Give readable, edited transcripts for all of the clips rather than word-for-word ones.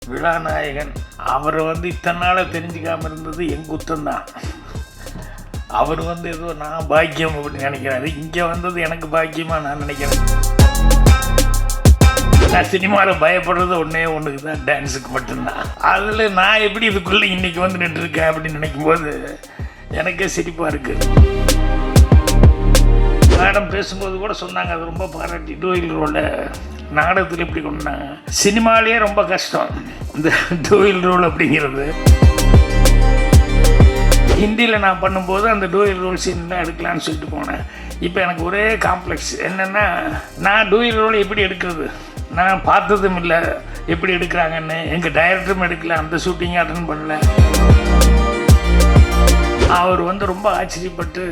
விழாநாயகன் அவரை இத்தனை நாளாக தெரிஞ்சுக்காமல் இருந்தது என் குத்தம்தான். அவர் ஏதோ நான் பாக்கியம் அப்படின்னு நினைக்கிறாரு. இங்கே வந்தது எனக்கு பாக்கியமாக நான் நினைக்கிறேன். நான் சினிமாவில் பயப்படுறது ஒன்றுக்கு தான், டான்ஸுக்கு மட்டும்தான். அதில் நான் எப்படி இதுக்குள்ளே இன்றைக்கி நின்றுருக்கேன் அப்படின்னு நினைக்கும்போது எனக்கே சிரிப்பாக இருக்குது. மேடம் பேசும்போது கூட சொன்னாங்க, அது ரொம்ப பாராட்டி டூயில் ரோலை நாடகத்தில் எப்படி கொண்டாங்க. சினிமாலேயே ரொம்ப கஷ்டம் இந்த டூயில் ரோல் அப்படிங்கிறது. ஹிந்தியில் நான் பண்ணும்போது அந்த டூயில் ரோல் சீன்லாம் எடுக்கலான்னு சொல்லிட்டு போனேன். இப்போ எனக்கு ஒரே காம்ப்ளெக்ஸ் என்னென்னா, நான் டூயில் ரோல் எப்படி எடுக்கிறது, நான் பார்த்ததும் இல்லை எப்படி எடுக்கிறாங்கன்னு. எங்கள் டைரக்டரும் எடுக்கல, அந்த ஷூட்டிங் அட்டன் பண்ணல. அவர் ரொம்ப ஆச்சரியப்பட்டு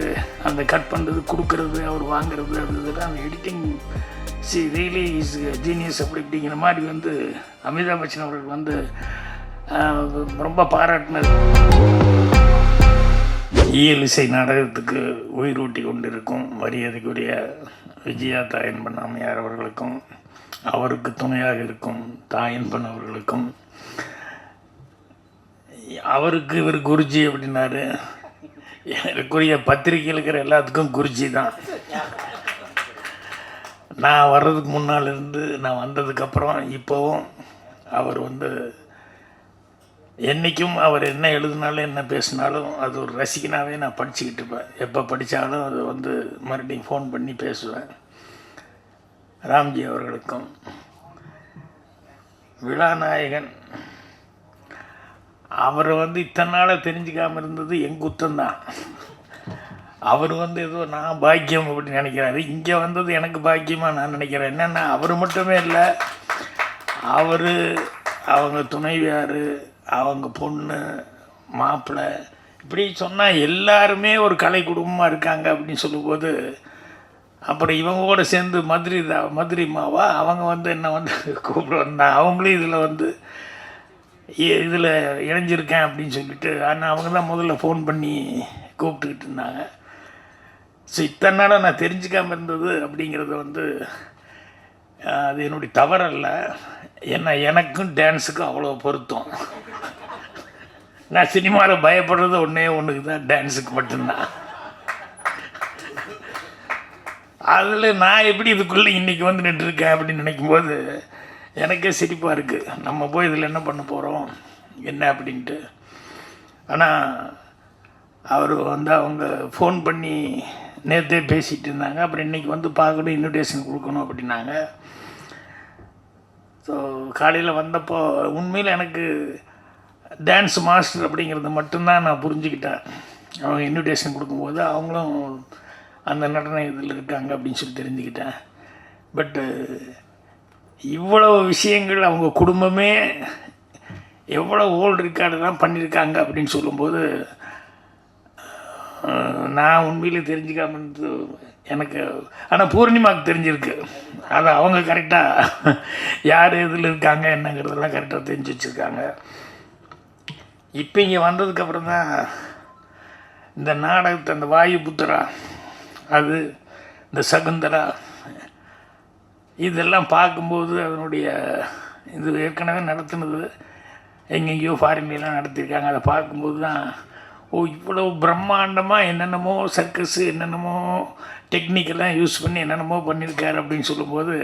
அந்த கட் பண்ணுறது, கொடுக்கறது, அவர் வாங்கிறது, அது இதெல்லாம் அந்த எடிட்டிங் ரியலி இஸ் ஜீனியஸ் அப்படி இப்படிங்கிற மாதிரி அமிதாப் பச்சன் அவர்கள் ரொம்ப பாராட்டினது. இயல் இசை நாடகத்துக்கு உயிரூட்டி கொண்டிருக்கும் மரியாதைக்குரிய விஜயா தாயன்பன் அம்மையார் அவர்களுக்கும், அவருக்கு துணையாக இருக்கும் தாயன்பன் அவர்களுக்கும், அவருக்கு இவர் குருஜி அப்படின்னாரு. எனக்குரிய பத்திரிகையில் இருக்கிற எல்லாத்துக்கும் குருஜி தான். நான் வர்றதுக்கு முன்னால் இருந்து நான் வந்ததுக்கப்புறம் இப்போவும் அவர் என்றைக்கும் அவர் என்ன எழுதினாலும் என்ன பேசினாலும் அது ஒரு ரசிகனாகவே நான் படிச்சுக்கிட்டு இருப்பேன். எப்போ படித்தாலும் அது மறுபடியும் ஃபோன் பண்ணி பேசுவேன். ராம்ஜி அவர்களுக்கும் விழாநாயகன் அவரை இத்தனை நாளாக தெரிஞ்சுக்காமல் இருந்தது என் குத்தம்தான். அவர் ஏதோ நான் பாக்கியம் அப்படின்னு நினைக்கிறாரு. இங்கே வந்தது எனக்கு பாக்கியமாக நான் நினைக்கிறேன். என்னென்னா, அவர் மட்டுமே இல்லை, அவர், அவங்க துணைவியார், அவங்க பொண்ணு, மாப்பிள்ளை, இப்படி சொன்னால் எல்லாருமே ஒரு கலை குடும்பமாக இருக்காங்க அப்படின்னு சொல்லும்போது, அப்புறம் இவங்க கூட சேர்ந்து மதுரை மாவா அவங்க என்ன கூப்பிட வந்தாங்க. அவங்களும் இதில் இணைஞ்சிருக்கேன் அப்படின்னு சொல்லிட்டு, ஆனால் அவங்க தான் முதல்ல ஃபோன் பண்ணி கூப்பிட்டுக்கிட்டு இருந்தாங்க. ஸோ இத்தனை நாளாக நான் தெரிஞ்சுக்காமல் இருந்தது அப்படிங்கிறது அது என்னுடைய தவறல்ல. ஏன்னா எனக்கும் டான்ஸுக்கும் அவ்வளோ பொருத்தம். நான் சினிமாவில் பயப்படுறது ஒன்றுக்கு தான், டான்ஸுக்கு மட்டும்தான். அதில் நான் எப்படி இதுக்குள்ளே இன்றைக்கி நின்றுருக்கேன் அப்படின்னு நினைக்கும்போது எனக்கே சிரிப்பாக இருக்குது. நம்ம போய் இதில் என்ன பண்ண போகிறோம் என்ன அப்படின்ட்டு. ஆனால் அவர் அவங்க ஃபோன் பண்ணி நேற்றே பேசிகிட்டு இருந்தாங்க. அப்புறம் இன்றைக்கி பார்க்கணும், இன்விடேஷன் கொடுக்கணும் அப்படின்னாங்க. ஸோ காலையில் வந்தப்போ உண்மையில் எனக்கு டான்ஸ் மாஸ்டர் அப்படிங்கிறது மட்டும்தான் நான் புரிஞ்சுக்கிட்டேன். அவங்க இன்விடேஷன் கொடுக்கும்போது அவங்களும் அந்த நடன இதில் இருக்காங்க அப்படின்னு சொல்லி தெரிஞ்சுக்கிட்டேன். பட்டு இவ்வளோ விஷயங்கள் அவங்க குடும்பமே எவ்வளோ ஓல்டு ரெக்கார்டெல்லாம் பண்ணியிருக்காங்க அப்படின்னு சொல்லும்போது நான் உண்மையிலே தெரிஞ்சுக்காமல் இருந்தது எனக்கு. ஆனால் பூர்ணிமாவுக்கு தெரிஞ்சிருக்கு. அதை அவங்க கரெக்டாக யார் இதில் இருக்காங்க என்னங்கிறதெல்லாம் கரெக்டாக தெரிஞ்சு வச்சுருக்காங்க. இப்போ இங்கே வந்ததுக்கப்புறம் தான் இந்த நாடகத்தை, அந்த வாயுபுத்திரா, அது இந்த சகுந்தரா, இதெல்லாம் பார்க்கும்போது அதனுடைய இது ஏற்கனவே நடத்துனது எங்கெங்கேயோ ஃபாரின்லாம் நடத்தியிருக்காங்க. அதை பார்க்கும்போது தான், ஓ இவ்வளோ பிரம்மாண்டமாக என்னென்னமோ சர்க்கஸு, என்னென்னமோ டெக்னிக்கெல்லாம் யூஸ் பண்ணி என்னென்னமோ பண்ணியிருக்காரு அப்படின்னு சொல்லும்போது,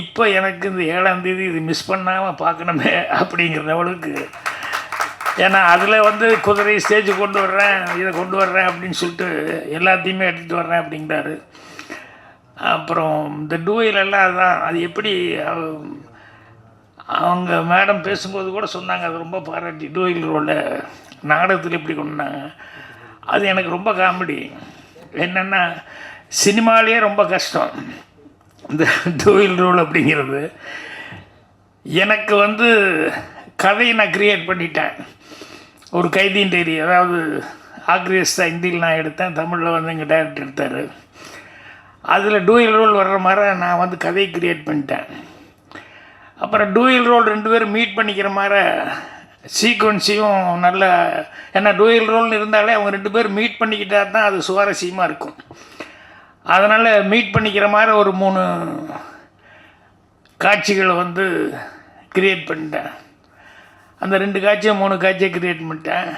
இப்போ எனக்கு இந்த 7ஆம் தேதி இது மிஸ் பண்ணாமல் பார்க்கணுமே அப்படிங்கிற லெவலுக்கு. ஏன்னா அதில் குதிரை ஸ்டேஜ் கொண்டு வர்றேன், இதை கொண்டு வர்றேன் அப்படின்னு சொல்லிட்டு எல்லாத்தையுமே எடுத்துகிட்டு வர்றேன் அப்படிங்கிறாரு. அப்புறம் இந்த டூயிலெல்லாம் அதான், அது எப்படி அவங்க மேடம் பேசும்போது கூட சொன்னாங்க, அது ரொம்ப பாராட்டி டூயில் ரோலை நாடகத்தில் எப்படி கொண்டாங்க. அது எனக்கு ரொம்ப காமெடி. என்னென்னா, சினிமாலேயே ரொம்ப கஷ்டம் இந்த டூயில் ரோல் அப்படிங்கிறது. எனக்கு கதையை நான் க்ரியேட் பண்ணிட்டேன். ஒரு கைதியின் டைரி, அதாவது ஆக்ரியஸ் தான் ஹிந்தியில் நான் எடுத்தேன், தமிழில் எங்கள் டைரக்டர் எடுத்தார். அதில் டூயில் ரோல் வர்ற மாதிரி நான் கதையை க்ரியேட் பண்ணிட்டேன். அப்புறம் டூயில் ரோல் 2 பேரும் மீட் பண்ணிக்கிற மாதிரி சீக்வன்ஸையும் நல்ல, ஏன்னா டூயில் ரோல்னு இருந்தாலே அவங்க 2 பேர் மீட் பண்ணிக்கிட்டா தான் அது சுவாரஸ்யமாக இருக்கும். அதனால் மீட் பண்ணிக்கிற மாதிரி ஒரு 3 காட்சிகளை க்ரியேட் பண்ணிட்டேன். அந்த 2 காட்சியை 3 காட்சியை க்ரியேட் பண்ணிட்டேன்.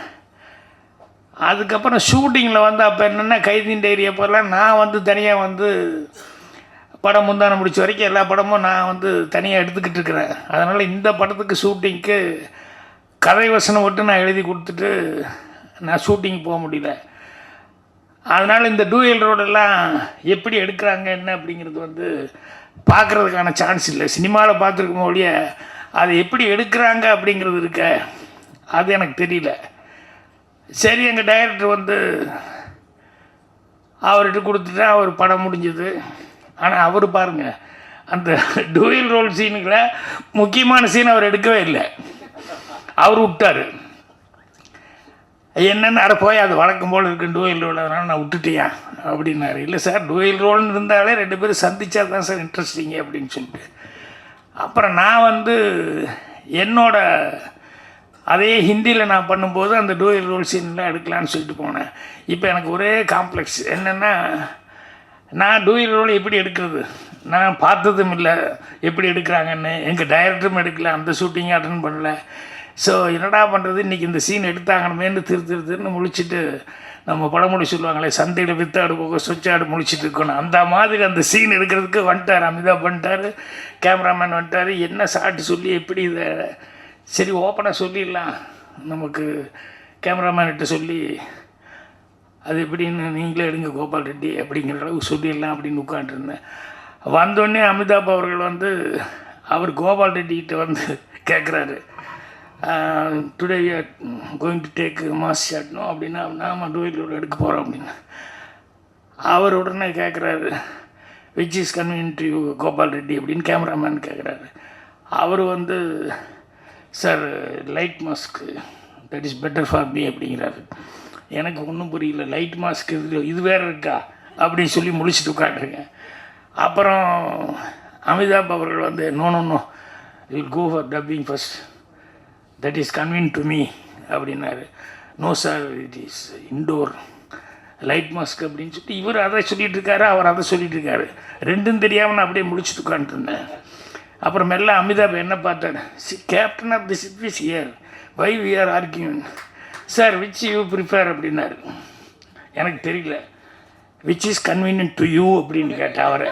அதுக்கப்புறம் ஷூட்டிங்கில் வந்து அப்போ என்னென்னா கைதின் டைரி அப்போல்லாம் நான் வந்து தனியாக வந்து படம் முந்தான முடிச்ச வரைக்கும் எல்லா படமும் நான் வந்து தனியாக எடுத்துக்கிட்டு இருக்கிறேன். அதனால் இந்த படத்துக்கு ஷூட்டிங்க்கு கதை வசனம் விட்டு நான் எழுதி கொடுத்துட்டு நான் ஷூட்டிங் போக முடியல. அதனால் இந்த டூயல் ரோடெல்லாம் எப்படி எடுக்கிறாங்க என்ன அப்படிங்கிறது வந்து பார்க்குறதுக்கான சான்ஸ் இல்லை. சினிமாவில் பார்த்துருக்கோம் ஒழிய அதை எப்படி எடுக்கிறாங்க அப்படிங்கிறது இருக்க அது எனக்கு தெரியல. சரி, எங்கள் டைரக்டர் வந்து அவர்கிட்ட கொடுத்துட்டா அவர் படம் முடிஞ்சது. ஆனால் அவர் பாருங்கள், அந்த டூயல் ரோல் சீனுங்களை முக்கியமான சீன் அவர் எடுக்கவே இல்லை, அவர் விட்டார். என்னென்னு அட போய் அது வழக்கம் போல் இருக்குது டூயல் ரோல், அதனால் நான் விட்டுட்டியா அப்படின்னாரு. இல்லை சார், டூயல் ரோல்னு இருந்தாலே 2 பேரும் சந்திச்சா தான் சார் இன்ட்ரெஸ்டிங்கு அப்படின்னு சொல்லிட்டு அப்புறம் நான் வந்து என்னோட அதே ஹிந்தியில் நான் பண்ணும்போது அந்த டூயல் ரோல் சீன்லாம் எடுக்கலான்னு சொல்லிட்டு போனேன். இப்போ எனக்கு ஒரே காம்ப்ளெக்ஸ் என்னென்னா, நான் டூயல் ரோல் எப்படி எடுக்கிறது நான் பார்த்ததும் இல்லை, எப்படி எடுக்கிறாங்கன்னு. எங்கள் டைரக்டரும் எடுக்கல, அந்த ஷூட்டிங்கே அட்டன் பண்ணல. ஸோ என்னடா பண்ணுறது, இன்றைக்கி இந்த சீன் எடுத்தாங்கன்னு திருன்னு முழிச்சிட்டு நம்ம படமொழி சொல்லுவாங்களே, சந்தையில் வித்தாடு போக சொச்சாடு முழிச்சிட்டு இருக்கணும், அந்த மாதிரி அந்த சீன் எடுக்கிறதுக்கு வந்துட்டார். அமிதாப் வந்துட்டார், கேமராமேன் வந்துட்டார். என்ன சாட்டு சொல்லி எப்படி இதை சரி ஓப்பனாக சொல்லிடலாம், நமக்கு கேமராமேன்கிட்ட சொல்லி அது எப்படின்னு நீங்களே எடுங்க கோபால் ரெட்டி அப்படிங்கிற அளவுக்கு சொல்லிடலாம் அப்படின்னு உட்காந்துருந்தேன். வந்தோடனே அமிதாப் அவர்கள் வந்து அவர் கோபால் ரெட்டிகிட்ட வந்து கேட்குறாரு, today we are going to take mass ஷாட்னோ அப்படின்னா, நாம் டூயல் எடுக்க போகிறோம் அப்படின்னு. அவர் உடனே கேட்குறாரு, which is convenient to you Gopal Reddy அப்படின்னு கேமராமேன் கேட்குறாரு. அவர் வந்து சார் லைட் மாஸ்க்கு that is better for me அப்படிங்கிறாரு. எனக்கு ஒன்றும் புரியல, லைட் மாஸ்க் இது வேறு இருக்கா அப்படின்னு சொல்லி முடிச்சுட்டு உட்காந்துருங்க. அப்புறம் அமிதாப் அவர்கள் வந்து no will go for dubbing first, that is convenient to me அப்படின்னாரு. No sir, it is indoor light mask அப்படின்னு சொல்லிட்டு இவர் அதை சொல்லிகிட்டு இருக்காரு, அவர் அதை சொல்லிகிட்டு இருக்காரு. ரெண்டும் தெரியாமல் நான் அப்படியே முடிச்சுட்டு உட்காந்துருந்தேன். அப்புறம் மெல்ல அமிதாப் என்ன பார்த்தார், captain of the ship is here, why we are arguing sir, which you prefer அப்படின்னாரு. எனக்கு தெரியல, which is convenient to you அப்படின்னு கேட்டேன் அவரை.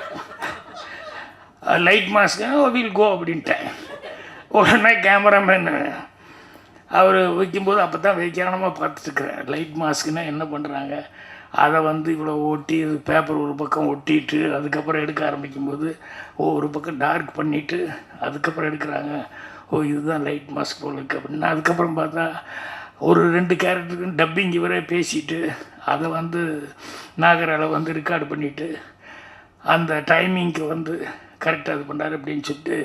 லைட் மாஸ்க் வில் கோ அப்படின்ட்டேன். உடனே கேமராமேன் அவர் வைக்கும்போது அப்போ தான் வைக்கானமாக பார்த்துட்டுருக்குறேன். லைட் மாஸ்க்குன்னா என்ன பண்ணுறாங்க, அதை வந்து இவ்வளோ ஒட்டி பேப்பர் ஒரு பக்கம் ஒட்டிட்டு அதுக்கப்புறம் எடுக்க ஆரம்பிக்கும்போது ஒரு பக்கம் டார்க் பண்ணிவிட்டு அதுக்கப்புறம் எடுக்கிறாங்க. இதுதான் லைட் மாஸ்க் போல் இருக்குது அப்படின்னா, அதுக்கப்புறம் பார்த்தா ஒரு 2 கேரக்டருக்கு டப்பிங் இவரே பேசிட்டு அதை வந்து நாகரால வந்து ரெக்கார்டு பண்ணிவிட்டு அந்த டைமிங்க்கு வந்து கரெக்டாக இது பண்ணார் அப்படின்னு சொல்லிட்டு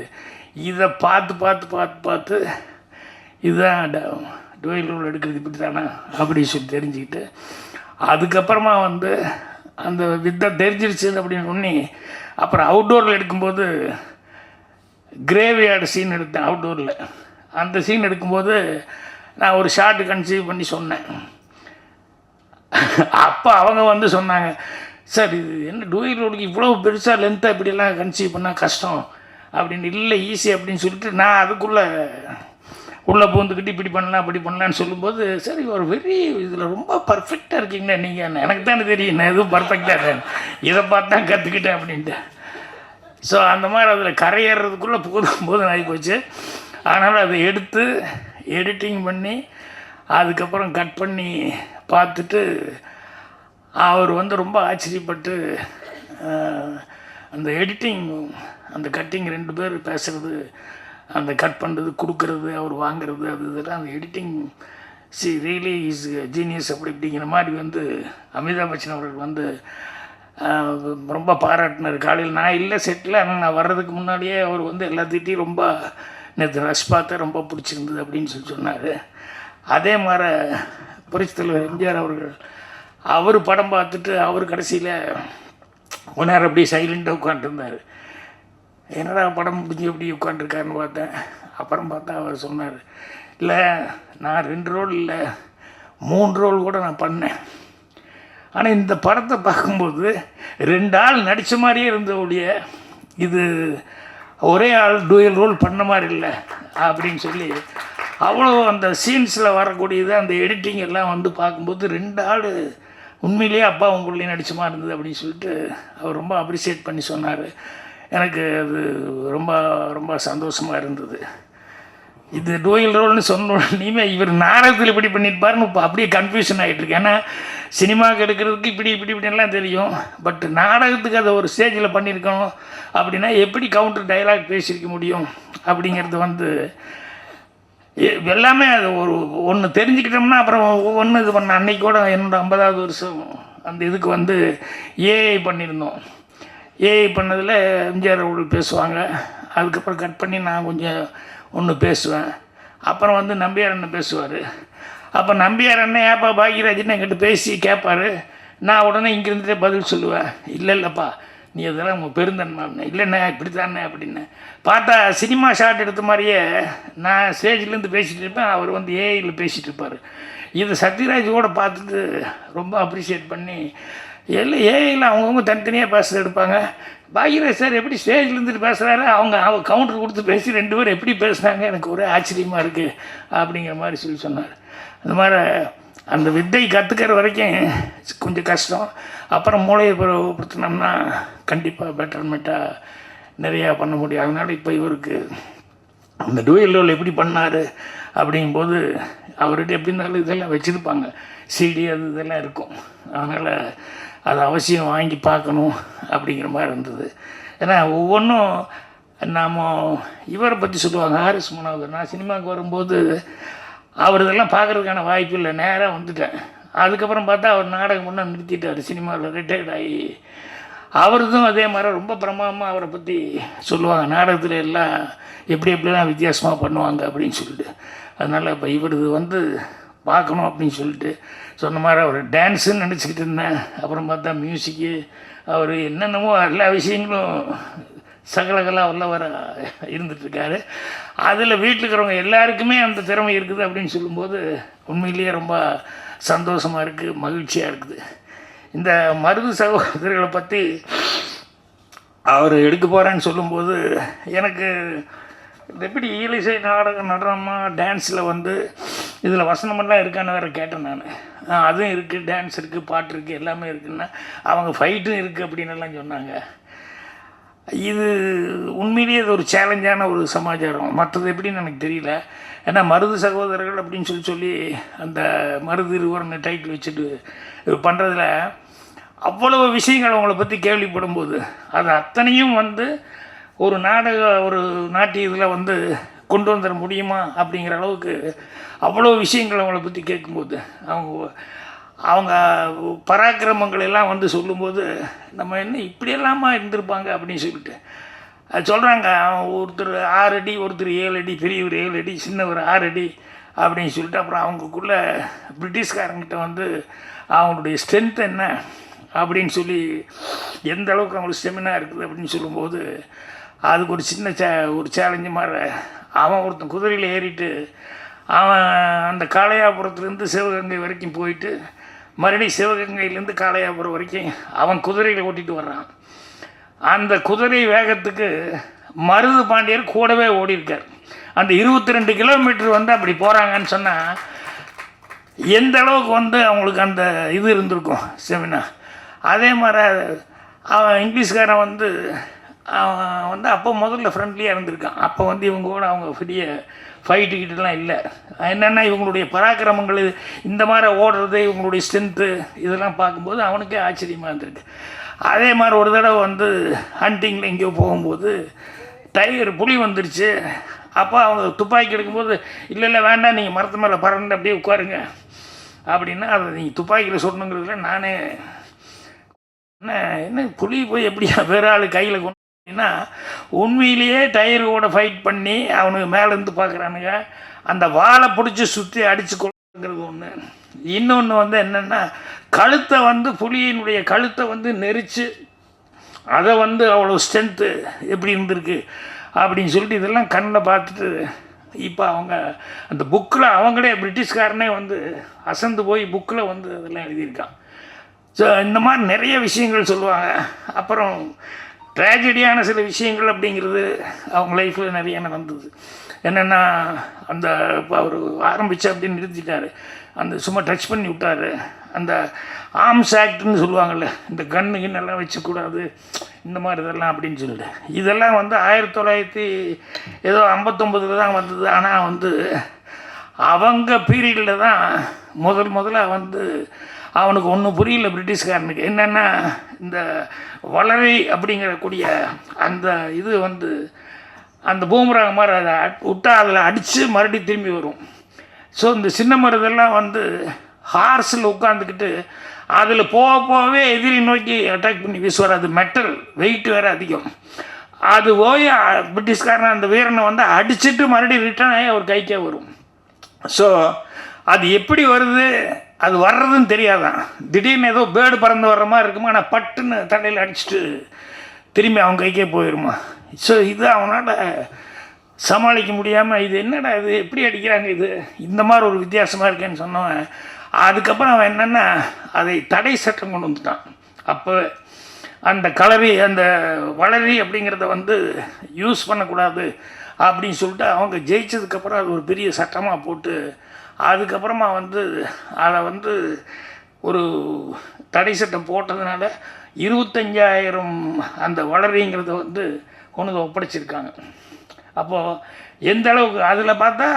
இதை பார்த்து இதுதான் டூயல் ரோல் எடுக்கிறது இப்படி தானே அப்படின்னு சொல்லி தெரிஞ்சுக்கிட்டு அதுக்கப்புறமா வந்து அந்த வித்தை தெரிஞ்சிருச்சு அப்படின்னு ஒன்றி அப்புறம் அவுட்டோரில் எடுக்கும்போது கிரேவியார்டு சீன் எடுத்தேன். அவுட்டோரில் அந்த சீன் எடுக்கும்போது நான் ஒரு ஷார்ட்டு கன்சீவ் பண்ணி சொன்னேன். அப்போ அவங்க வந்து சொன்னாங்க, சார் இது என்ன டூயல் ரோலுக்கு இவ்வளோ பெருசாக லென்த்தாக இப்படிலாம் கன்சீவ் பண்ணால் கஷ்டம் அப்படின்னு. இல்லை ஈஸி அப்படின்னு சொல்லிட்டு நான் அதுக்குள்ளே உள்ளே பூந்துக்கிட்டு இப்படி பண்ணலாம் அப்படி பண்ணலான்னு சொல்லும்போது, சரி ஒரு வெரி இதில் ரொம்ப பர்ஃபெக்டாக இருக்கீங்களா நீங்கள், எனக்கு தானே தெரியும் நான் எதுவும் பர்ஃபெக்டாக இருக்கேன், இதை பார்த்து தான் கற்றுக்கிட்டேன் அப்படின்ட்டு. ஸோ அந்த மாதிரி அதில் கரையேறதுக்குள்ளே போதும் ஆகிப்போச்சு. அதனால் அதை எடுத்து எடிட்டிங் பண்ணி அதுக்கப்புறம் கட் பண்ணி பார்த்துட்டு அவர் வந்து ரொம்ப ஆச்சரியப்பட்டு அந்த எடிட்டிங் அந்த கட்டிங் 2 பேர் பேசுகிறது, அந்த கட் பண்ணுறது, கொடுக்கறது, அவர் வாங்கிறது, அது இதெல்லாம் அந்த எடிட்டிங் ரியலி இஸ் ஜீனியஸ் அப்படி இப்படிங்கிற மாதிரி வந்து அமிதாப் பச்சன் அவர்கள் வந்து ரொம்ப பாராட்டினார். காலையில் நான் இல்லை செட்டில், ஆனால் நான் வர்றதுக்கு முன்னாடியே அவர் வந்து எல்லாத்திட்டையும் ரொம்ப நேற்று ரஷ் பார்த்தா ரொம்ப பிடிச்சிருந்தது அப்படின்னு சொல்லி சொன்னார். அதே மாதிரி புரட்சித் தலைவர் எம்ஜிஆர் அவர்கள் அவர் படம் பார்த்துட்டு அவர் கடைசியில் கொஞ்ச நேரம் அப்படியே சைலண்ட்டாக உட்காந்துருந்தார். என்னடா படம் முடிஞ்சு எப்படி உட்காந்துருக்காருன்னு பார்த்தேன். அப்புறம் பார்த்தா அவர் சொன்னார், இல்லை நான் 2 ரோல் இல்லை 3 ரோல் கூட நான் பண்ணேன், ஆனால் இந்த படத்தை பார்க்கும்போது 2 ஆள் நடித்த மாதிரியே இருந்தவுடைய இது ஒரே ஆள் டூயல் ரோல் பண்ண மாதிரி இல்லை அப்படின்னு சொல்லி அவ்வளோ அந்த சீன்ஸில் வரக்கூடியது அந்த எடிட்டிங் எல்லாம் வந்து பார்க்கும்போது 2 ஆள் உண்மையிலேயே அப்பா உங்களுடைய நடிச்ச மாதிரி இருந்தது அப்படின்னு சொல்லிட்டு அவர் ரொம்ப அப்ரிஷியேட் பண்ணி சொன்னார். எனக்கு அது ரொம்ப ரொம்ப சந்தோஷமாக இருந்தது. இது டூயல் ரோல்னு சொன்ன உடனே இவர் நாடகத்தில் இப்படி பண்ணியிருப்பாருன்னு இப்போ அப்படியே கன்ஃபியூஷன் ஆகிட்டுருக்கு. ஏன்னா சினிமாவுக்கு எடுக்கிறதுக்கு இப்படிலாம் தெரியும், பட் நாடகத்துக்கு அதை ஒரு ஸ்டேஜில் பண்ணியிருக்கணும் அப்படின்னா எப்படி கவுண்டர் டைலாக் பேசியிருக்க முடியும் அப்படிங்கிறது வந்து எல்லாமே அது ஒன்று தெரிஞ்சுக்கிட்டோம்னா அப்புறம் ஒவ்வொன்று இது பண்ண. அன்னைக்கு கூட என்னோடய 50வது வருஷம் அந்த இதுக்கு வந்து ஏஐ பண்ணியிருந்தோம். ஏஐ பண்ணதில் எம்ஜிஆர் அவர்கள் பேசுவாங்க, அதுக்கப்புறம் கட் பண்ணி நான் கொஞ்சம் ஒன்று பேசுவேன், அப்புறம் வந்து நம்பியார் அண்ணன் பேசுவார். அப்போ நம்பியார் அண்ணன் ஏப்பா பாக்யராஜன் என்கிட்ட பேசி கேட்பார், நான் உடனே இங்கேருந்துட்டே பதில் சொல்லுவேன், இல்லைப்பா நீ அதெல்லாம் உங்கள் பெருந்தன்மை இல்லைண்ணே இப்படித்தானே அப்படின்னு. பார்த்தா சினிமா ஷாட் எடுத்த மாதிரியே நான் ஸ்டேஜ்லேருந்து பேசிகிட்டு இருப்பேன், அவர் வந்து ஏஐயில் பேசிகிட்டு இருப்பார். இது சத்யராஜ் கூட பார்த்துட்டு ரொம்ப அப்ரிஷியேட் பண்ணி எல்லாம் ஏஐயில் அவங்கவுங்க தனித்தனியாக பேசுறது எடுப்பாங்க. பாக்யராஜ் சார் எப்படி ஸ்டேஜில் இருந்துட்டு பேசுகிறாரு, அவங்க கவுண்டர் கொடுத்து பேசி 2 பேரும் எப்படி பேசுனாங்க, எனக்கு ஒரே ஆச்சரியமாக இருக்குது அப்படிங்கிற மாதிரி சொன்னார். அந்த மாதிரி அந்த வித்தை கற்றுக்கிற வரைக்கும் கொஞ்சம் கஷ்டம், அப்புறம் மூளையை படுத்தினோம்னா கண்டிப்பாக பெட்டர்மெண்ட்டாக நிறையா பண்ண முடியும். அதனால் இப்போ இவருக்கு அந்த டூயல் ரோல் எப்படி பண்ணார் அப்படிங்கும்போது அவர்கிட்ட எப்படி இருந்தாலும் இதெல்லாம் வச்சுருப்பாங்க, சிடி அது இதெல்லாம் இருக்கும். அதனால் அது அவசியம் வாங்கி பார்க்கணும் அப்படிங்கிற மாதிரி இருந்தது. ஏன்னா ஒவ்வொன்றும் நாம் இவரை பற்றி சொல்லுவாங்க ஹாரிஸ் மனோகர். நான் சினிமாவுக்கு வரும்போது அவர் இதெல்லாம் பார்க்குறதுக்கான வாய்ப்பு இல்லை, நேராக வந்துட்டேன். அதுக்கப்புறம் பார்த்தா அவர் நாடகம் பண்ண நிறுத்திட்டார், சினிமாவில் ரிட்டையர்ட் ஆகி. அவருதும் அதே மாதிரி ரொம்ப பிரமாதமாக அவரை பற்றி சொல்லுவாங்க, நாடகத்தில் எல்லாம் எப்படிலாம் வித்தியாசமாக பண்ணுவாங்க அப்படின்னு சொல்லிட்டு. அதனால் இப்போ இவரது வந்து பார்க்கணும் அப்படின்னு சொல்லிட்டு சொன்ன மாதிரி அவர் டான்ஸுன்னு நினச்சிக்கிட்டு இருந்தேன். அப்புறம் பார்த்தா மியூசிக்கு, அவர் என்னென்னமோ எல்லா விஷயங்களும் சகலகலாக வர இருந்துகிட்ருக்காரு. அதில் வீட்டில் இருக்கிறவங்க எல்லாருக்குமே அந்த திறமை இருக்குது அப்படின்னு சொல்லும்போது உண்மையிலேயே ரொம்ப சந்தோஷமாக இருக்குது, மகிழ்ச்சியாக இருக்குது. இந்த மருது சகோதரர்களை பற்றி அவர் எடுக்க போகிறேன்னு சொல்லும்போது எனக்கு எப்படி ஈலிசை நாடகம் நடனமாக டான்ஸில் வந்து இதில் வசனமெல்லாம் இருக்கான்னு வேறு கேட்டேன் நான். அதுவும் இருக்குது, டான்ஸ் இருக்குது, பாட்டு இருக்குது, எல்லாமே இருக்குன்னா அவங்க ஃபைட்டும் இருக்குது அப்படின்னு எல்லாம் சொன்னாங்க. இது உண்மையிலேயே அது ஒரு சேலஞ்சான ஒரு சமாச்சாரம். மற்றது எப்படின்னு எனக்கு தெரியல. ஏன்னா மருது சகோதரர்கள் அப்படின்னு சொல்லி அந்த மருது இருவர்னு டைட்டில் வச்சுட்டு பண்ணுறதுல அவ்வளவு விஷயங்கள் அவங்கள பற்றி கேள்விப்படும்போது அது அத்தனையும் வந்து ஒரு நாட்டிய இதில் வந்து கொண்டு வந்துட முடியுமா அப்படிங்கிற அளவுக்கு அவ்வளோ விஷயங்கள் அவங்கள பற்றி கேட்கும்போது அவங்க பராக்கிரமங்கள் எல்லாம் வந்து சொல்லும்போது நம்ம என்ன இப்படியெல்லாமா இருந்திருப்பாங்க அப்படின்னு சொல்லிட்டு அது சொல்கிறாங்க. ஒருத்தர் 6 அடி, ஒருத்தர் 7 அடி, பெரியவர் 7 அடி, சின்னவர் 6 அடி அப்படின்னு சொல்லிட்டு அப்புறம் அவங்களுக்குள்ள பிரிட்டிஷ்காரங்கிட்ட வந்து அவங்களுடைய ஸ்ட்ரென்த் என்ன அப்படின்னு சொல்லி எந்த அளவுக்கு அவங்களுக்கு ஸ்டெமினா இருக்குது அப்படின்னு சொல்லும்போது அதுக்கு ஒரு சின்ன ஒரு சேலஞ்சு மாதிரி அவன் ஒருத்தன் குதிரையில் ஏறிட்டு அவன் அந்த காளையாபுரத்துலேருந்து சிவகங்கை வரைக்கும் போயிட்டு மறுபடியும் சிவகங்கையிலேருந்து காளையாபுரம் வரைக்கும் அவன் குதிரையில் ஓட்டிகிட்டு வர்றான். அந்த குதிரை வேகத்துக்கு மருது பாண்டியர் கூடவே ஓடிருக்கார். அந்த 22 கிலோமீட்டர் வந்து அப்படி போகிறாங்கன்னு சொன்னால் எந்த அளவுக்கு வந்து அவங்களுக்கு அந்த இது இருந்திருக்கும் செமினா. அதே மாதிரி அவன் இங்கிலீஷ்காரன் வந்து அவன் வந்து அப்போ முதல்ல ஃப்ரெண்ட்லியாக இருந்திருக்கான். அப்போ வந்து இவங்க கூட அவங்க பெரிய ஃபைட்டுக்கிட்டலாம் இல்லை. என்னென்னா இவங்களுடைய பராக்கிரமங்கள் இந்த மாதிரி ஓடுறது, இவங்களுடைய ஸ்ட்ரென்த்து இதெல்லாம் பார்க்கும்போது அவனுக்கே ஆச்சரியமாக இருந்திருக்கு. அதே மாதிரி ஒரு தடவை வந்து ஹண்டிங்கில் எங்கேயோ போகும்போது டைகர் புலி வந்துருச்சு. அப்போ அவங்க துப்பாக்கி எடுக்கும்போது இல்லை வேண்டாம், நீங்கள் மரத்து மேலே பறந்து அப்படியே உட்காருங்க அப்படின்னா அதை நீங்கள் துப்பாக்கியில் சொல்லணுங்கிறதுல நானே என்ன புலி போய் எப்படியா வேறு ஆள் கையில் கொண்டு அப்படின்னா உண்மையிலேயே டைகரோட ஃபைட் பண்ணி அவனுக்கு மேலேருந்து பார்க்குறானுங்க. அந்த வாழை பிடிச்சி சுற்றி அடித்து கொள்ளுங்கிறது ஒன்று. இன்னொன்று வந்து என்னென்னா கழுத்தை வந்து புலியினுடைய கழுத்தை வந்து நெரிச்சு அதை வந்து அவ்வளோ ஸ்ட்ரென்த்து எப்படி இருந்திருக்கு அப்படின்னு சொல்லிட்டு இதெல்லாம் கண்ணில் பார்த்துட்டு இப்போ அவங்க அந்த புக்கில் அவங்களே பிரிட்டிஷ்காரனே வந்து அசந்து போய் புக்கில் வந்து அதெல்லாம் எழுதியிருக்கான். ஸோ இந்த மாதிரி நிறைய விஷயங்கள் சொல்லுவாங்க. அப்புறம் ட்ராஜடியான சில விஷயங்கள் அப்படிங்கிறது அவங்க லைஃப்பில் நிறைய நடந்தது. என்னென்னா அந்த இப்போ அவர் ஆரம்பித்து அப்படின்னு நிறுத்திட்டார். அந்த சும்மா டச் பண்ணி விட்டார். அந்த ஆர்ம்ஸ் ஆக்ட்னு சொல்லுவாங்கள்ல, இந்த கன்னுக்கு நல்லா வச்சுக்கூடாது இந்த மாதிரி இதெல்லாம் அப்படின்னு சொல்லிட்டு, இதெல்லாம் வந்து 1959 தான் வந்தது. ஆனால் வந்து அவங்க பீரியடில் தான் முதல்ல வந்து அவனுக்கு ஒன்றும் புரியல பிரிட்டிஷ்காரனுக்கு. என்னென்னா இந்த வளரி அப்படிங்கிறக்கூடிய அந்த இது வந்து அந்த பூமராக மாதிரி அதை விட்டால் அதில் அடித்து மறுபடியும் திரும்பி வரும். ஸோ இந்த சின்ன மருதெல்லாம் வந்து ஹார்ஸில் உட்காந்துக்கிட்டு அதில் போகவே எதிரி நோக்கி அட்டாக் பண்ணி வீசுவார். அது மெட்டல், வெயிட் வேறு அதிகம். அது போய் பிரிட்டிஷ்காரன் அந்த வீரனை வந்து அடிச்சுட்டு மறுபடியும் ரிட்டர்ன் ஆகி அவர் கைக்கே வரும். ஸோ அது எப்படி வருது, அது வர்றதுன்னு தெரியாதான். திடீர்னு ஏதோ பேர்டு பறந்து வர்ற மாதிரி இருக்குமா, ஆனால் பட்டுன்னு தலையில் அடிச்சுட்டு திரும்பி அவங்க கைக்கே போயிடுமா. ஸோ இது அவனால் சமாளிக்க முடியாமல், இது என்னடா இது எப்படி அடிக்கிறாங்க, இது இந்த மாதிரி ஒரு வித்தியாசமாக இருக்கேன்னு சொன்னவன் அதுக்கப்புறம் அவன் என்னென்னா அதை தடை சட்டம் கொண்டு வந்துட்டான். அப்போ அந்த அந்த வளரி அப்படிங்கிறத வந்து யூஸ் பண்ணக்கூடாது அப்படின்னு சொல்லிட்டு அவங்க ஜெயிச்சதுக்கப்புறம் அது ஒரு பெரிய சட்டமாக போட்டு அதுக்கப்புறமா வந்து அதை வந்து ஒரு தடை சட்டம் போட்டதுனால 25,000 அந்த வளரிங்கிறத வந்து கொண்டு வந்து ஒப்படைச்சிருக்காங்க. அப்போது எந்த அளவுக்கு அதில் பார்த்தா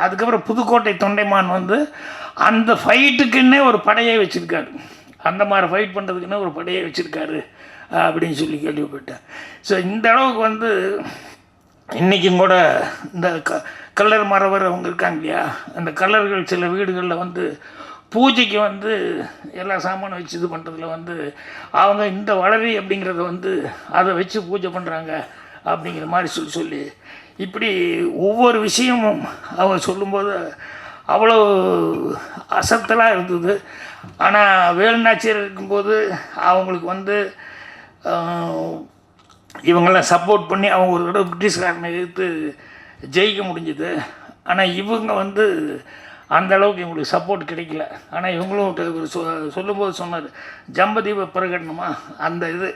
அதுக்கப்புறம் புதுக்கோட்டை தொண்டைமான் வந்து அந்த ஃபைட்டுக்குன்னே ஒரு படையை வச்சுருக்காரு. அந்த மாதிரி ஃபைட் பண்ணுறதுக்குன்னே ஒரு படையை வச்சுருக்காரு அப்படின்னு சொல்லி கேள்விப்பட்டேன். ஸோ இந்த அளவுக்கு வந்து இன்றைக்கும் கூட இந்த கல்லர் மறவர் அவங்க இருக்காங்க இல்லையா, அந்த கல்லர்கள் சில வீடுகளில் வந்து பூஜைக்கு வந்து எல்லா சாமானும் வச்சு இது பண்ணுறதுல வந்து அவங்க இந்த வளரி அப்படிங்கிறத வந்து அதை வச்சு பூஜை பண்ணுறாங்க அப்படிங்கிற மாதிரி சொல்லி இப்படி ஒவ்வொரு விஷயமும் அவங்க சொல்லும்போது அவ்வளோ அசத்தலாக இருந்தது. ஆனால் வேலுநாச்சியார் இருக்கும்போது அவங்களுக்கு வந்து இவங்கெல்லாம் சப்போர்ட் பண்ணி அவங்க ஒரு தடவை பிரிட்டிஷ்காரனை எதிர்த்து ஜெயிக்க முடிஞ்சுது. ஆனால் இவங்க வந்து அந்த அளவுக்கு இவங்களுக்கு சப்போர்ட் கிடைக்கல. ஆனால் இவங்களும் சொல்லும்போது சொன்னார், ஜம்பதீப பிரகடனமா அந்த இது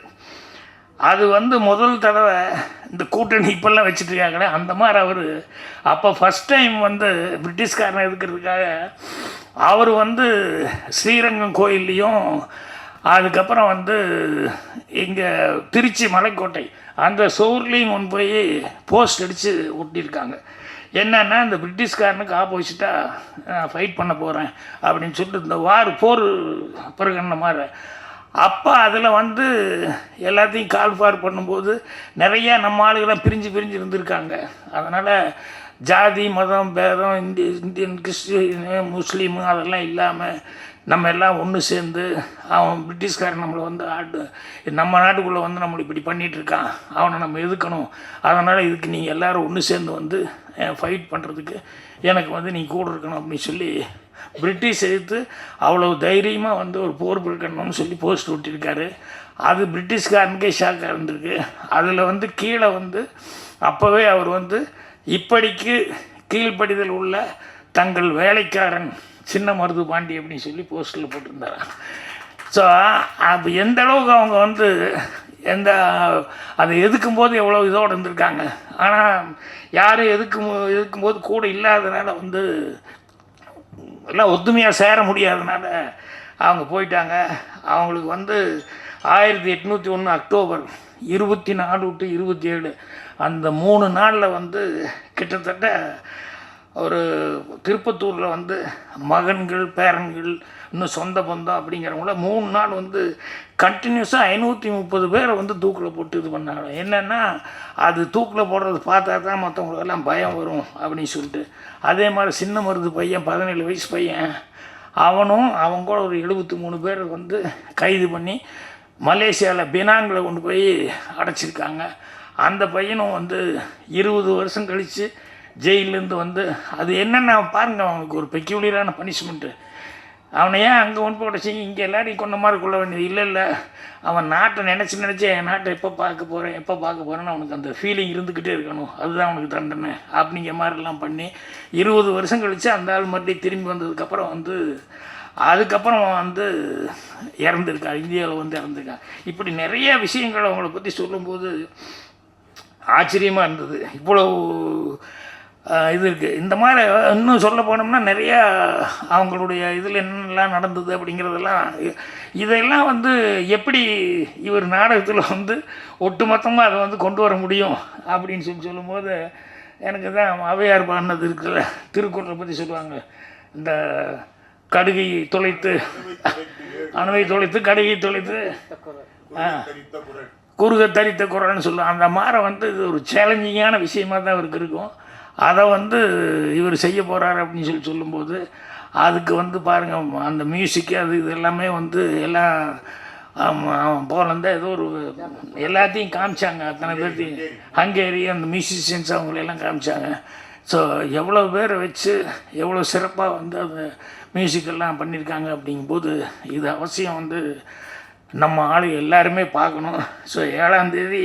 அது வந்து முதல் தடவை இந்த கூட்டணி இப்போல்லாம் வச்சுட்ருக்காங்களே அந்த மாதிரி அவர் அப்போ ஃபஸ்ட் டைம் வந்து பிரிட்டிஷ்காரனை எதுக்கிறதுக்காக அவர் வந்து ஸ்ரீரங்கம் கோயில்லையும் அதுக்கப்புறம் வந்து இங்கே திருச்சி மலைக்கோட்டை அந்த சோர்லேயும் கொண்டு போய் போஸ்ட் அடித்து ஒட்டியிருக்காங்க. என்னன்னா இந்த பிரிட்டிஷ்காரனுக்கு ஆப்போசிட்டாக ஃபைட் பண்ண போகிறேன் அப்படின்னு சொல்லிட்டு இந்த போர் பிரகடன மாதிரி. அப்போ அதில் வந்து எல்லாத்தையும் கால்ஃபார் பண்ணும்போது நிறையா நம்ம ஆளுகளாம் பிரிஞ்சு இருந்திருக்காங்க. அதனால் ஜாதி மதம் பேதம் இந்தியன் கிறிஸ்டின் முஸ்லீமு அதெல்லாம் இல்லாமல் நம்ம எல்லாம் ஒன்று சேர்ந்து அவன் பிரிட்டிஷ்காரன் நம்மளை வந்து நம்ம நாட்டுக்குள்ளே வந்து நம்மளை இப்படி பண்ணிகிட்ருக்கான், அவனை நம்ம எதுக்கணும். அதனால் இதுக்கு நீங்கள் எல்லோரும் ஒன்று சேர்ந்து வந்து ஃபைட் பண்ணுறதுக்கு எனக்கு வந்து நீ கூட இருக்கணும் அப்படின்னு சொல்லி பிரிட்டிஷ் எதிர்த்து அவ்வளோ தைரியமாக வந்து ஒரு போர் பிரகடனம்னு சொல்லி போஸ்ட் விட்டிருக்காரு. அது பிரிட்டிஷ்காரனுக்கே ஷாக்காக இருந்திருக்கு. அதில் வந்து கீழே வந்து அப்போவே அவர் வந்து இப்படிக்கு கீழ்ப்படிதல் உள்ள தங்கள் வேலைக்காரன் சின்ன மருது பாண்டி அப்படின்னு சொல்லி போஸ்டரில் போட்டிருந்தார். ஸோ அப்போ எந்த அளவுக்கு அவங்க வந்து அதை எதுக்கும்போது எவ்வளோ இதோடு இருந்திருக்காங்க. ஆனால் யாரும் எதுக்கும்போது கூட இல்லாதனால வந்து எல்லாம் ஒத்துமையாக சேர முடியாதனால அவங்க போயிட்டாங்க. அவங்களுக்கு வந்து 1801 அக்டோபர் 24 to 27 அந்த 3 நாளில் வந்து கிட்டத்தட்ட ஒரு திருப்பத்தூரில் வந்து மகன்கள் பேரன்கள் இன்னும் சொந்த பந்தம் அப்படிங்கிறவங்கள 3 நாள் வந்து கண்டினியூஸாக 530 பேரை வந்து தூக்கில் போட்டு இது பண்ணாங்க. என்னென்னா அது தூக்கில் போடுறது பார்த்தா தான் மற்றவங்களுக்கெல்லாம் பயம் வரும் அப்படின்னு சொல்லிட்டு. அதே மாதிரி சின்ன மருது பையன் 17 வயசு பையன் அவனும் அவங்க கூட ஒரு 73 பேர் வந்து கைது பண்ணி மலேசியாவில் பினாங்கில் கொண்டு போய் அடைச்சிருக்காங்க. அந்த பையனும் வந்து 20 வருஷம் கழித்து ஜெயிலேருந்து வந்து அது என்னென்ன பாருங்கள், அவனுக்கு ஒரு பெக்யூலியரான பனிஷ்மெண்ட்டு. அவனை ஏன் அங்கே ஒன்று போட செய்ய இங்கே எல்லாரையும் கொண்ட மாதிரி கொள்ள வேண்டியது இல்லை. அவன் நாட்டை நினச்சி என் நாட்டை எப்போ பார்க்க போகிறேன்னு அவனுக்கு அந்த ஃபீலிங் இருந்துக்கிட்டே இருக்கணும். அதுதான் அவனுக்கு தண்டனை அப்படிங்கிற மாதிரிலாம் பண்ணி 20 வருஷம் கழித்து அந்த ஆள் மறுபடியும் திரும்பி வந்ததுக்கப்புறம் வந்து அதுக்கப்புறம் வந்து இறந்துருக்கார், இந்தியாவில் வந்து இறந்துருக்காங்க. இப்படி நிறைய விஷயங்கள் அவங்கள பற்றி சொல்லும்போது ஆச்சரியமாக இருந்தது. இவ்வளோ இது இருக்குது. இந்த மாதிரி இன்னும் சொல்ல போனோம்னா நிறையா அவங்களுடைய இதில் என்னென்னலாம் நடந்தது அப்படிங்கிறதெல்லாம், இதெல்லாம் வந்து எப்படி இவர் நாடகத்தில் வந்து ஒட்டுமொத்தமாக அதை வந்து கொண்டு வர முடியும் அப்படின்னு சொல்லும்போது எனக்கு தான் ஔவையார் பாடினது இருக்குல்ல, திருக்குறளை பற்றி சொல்லுவாங்க. இந்த கடுகை தொலைத்து அணுவை தொலைத்து கடுகை தொலைத்து குறுக தரித்த குரல்னு சொல்லுவாங்க. அந்த மாதிரி வந்து இது ஒரு சேலஞ்சிங்கான விஷயமாக தான் அவருக்கு இருக்கும். அதை வந்து இவர் செய்ய போகிறாரு அப்படின்னு சொல்லும்போது அதுக்கு வந்து பாருங்கள், அந்த மியூசிக்கு அது இது எல்லாமே வந்து எல்லாம் போலந்த ஏதோ ஒரு எல்லாத்தையும் காமிச்சாங்க. அத்தனை பேர்த்தையும் ஹங்கேரி அந்த மியூசிஷியன்ஸ் அவங்களெல்லாம் காமிச்சாங்க. ஸோ எவ்வளோ பேரை வச்சு எவ்வளோ சிறப்பாக வந்து அந்த மியூசிக்கெல்லாம் பண்ணியிருக்காங்க. அப்படிங்கும்போது இது அவசியம் வந்து நம்ம ஆள் எல்லாருமே பார்க்கணும். ஸோ 7ஆம் தேதி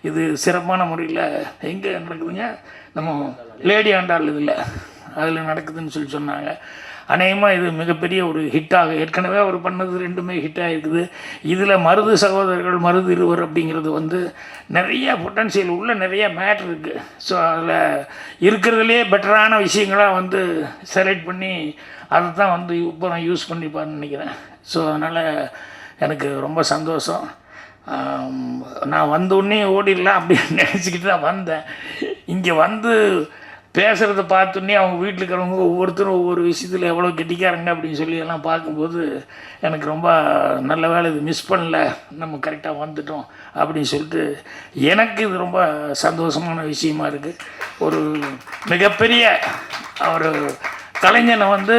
இது சிறப்பான முறையில் எங்கே நடக்குதுங்க, நம்ம லேடி ஆண்டாள் இதில் அதில் நடக்குதுன்னு சொன்னாங்க. அநேகமாக இது மிகப்பெரிய ஒரு ஹிட்டாக, ஏற்கனவே அவர் பண்ணது 2மே ஹிட்டாக இருக்குது. இதில் மருது சகோதரர்கள் மருது இருவர் அப்படிங்கிறது வந்து நிறைய பொட்டன்ஷியல் உள்ள நிறைய மேட்ரு இருக்குது. ஸோ அதில் இருக்கிறதுலே பெட்டரான விஷயங்களாக வந்து செலக்ட் பண்ணி அதை தான் வந்து இப்போ நான் யூஸ் பண்ணிப்பான்னு நினைக்கிறேன். ஸோ அதனால் எனக்கு ரொம்ப சந்தோஷம். நான் வந்தோடனே ஓடிடலாம் அப்படின்னு நினச்சிக்கிட்டு தான் வந்தேன். இங்கே வந்து பேசுகிறத பார்த்தோன்னே அவங்க வீட்டில் இருக்கிறவங்க ஒவ்வொருத்தரும் ஒவ்வொரு விஷயத்தில் எவ்வளோ கெட்டிக்காரங்க அப்படின்னு சொல்லி எல்லாம் பார்க்கும்போது எனக்கு ரொம்ப நல்ல வேலை, இது மிஸ் பண்ணல, நம்ம கரெக்டாக வந்துட்டோம் அப்படின்னு சொல்லிட்டு எனக்கு இது ரொம்ப சந்தோஷமான விஷயமா இருக்குது. ஒரு மிகப்பெரிய ஒரு கலைஞனை வந்து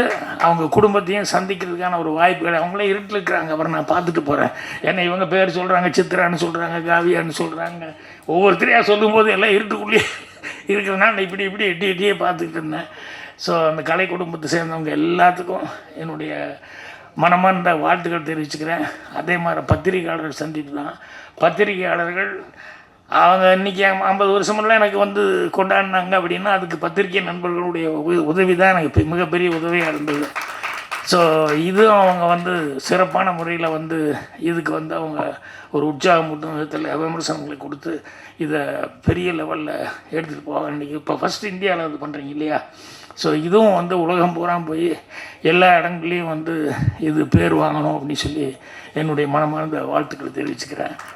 அவங்க குடும்பத்தையும் சந்திக்கிறதுக்கான ஒரு வாய்ப்புகள், அவங்களே இருட்டில் இருக்கிறாங்க. அப்புறம் நான் பார்த்துட்டு போகிறேன். ஏன்னா இவங்க பேர் சொல்கிறாங்க, சித்ரான்னு சொல்கிறாங்க, காவியான்னு சொல்கிறாங்க. ஒவ்வொருத்தரையாக சொல்லும்போது எல்லாம் இருட்டுக்குள்ளேயே இருக்கிறதுனால நான் இப்படி இப்படி எட்டியே பார்த்துக்கிட்டு இருந்தேன். ஸோ அந்த கலை குடும்பத்தை சேர்ந்தவங்க எல்லாத்துக்கும் என்னுடைய மனமார்ந்த வாழ்த்துக்கள் தெரிவிச்சுக்கிறேன். அதே மாதிரி பத்திரிகையாளர்கள் சந்திப்பு தான். பத்திரிகையாளர்கள் அவங்க இன்றைக்கி 50 வருஷமெல்லாம் எனக்கு வந்து கொண்டாடினாங்க அப்படின்னா அதுக்கு பத்திரிகை நண்பர்களுடைய உதவி தான் எனக்கு மிகப்பெரிய உதவியாக இருந்தது. ஸோ இதுவும் அவங்க வந்து சிறப்பான முறையில் வந்து இதுக்கு வந்து அவங்க ஒரு உற்சாகமூட்டும் விதத்தில் விமர்சனங்களை கொடுத்து இதை பெரிய லெவலில் எடுத்துகிட்டு போவாங்க. இன்றைக்கி இப்போ ஃபஸ்ட்டு இந்தியாவில் இது பண்ணுறீங்க இல்லையா? ஸோ இதுவும் வந்து உலகம் பூரா போய் எல்லா இடங்கள்லையும் வந்து இது பேர் வாங்கணும் அப்படின்னு சொல்லி என்னுடைய மனமார்ந்த வாழ்த்துக்களை தெரிவிச்சுக்கிறேன்.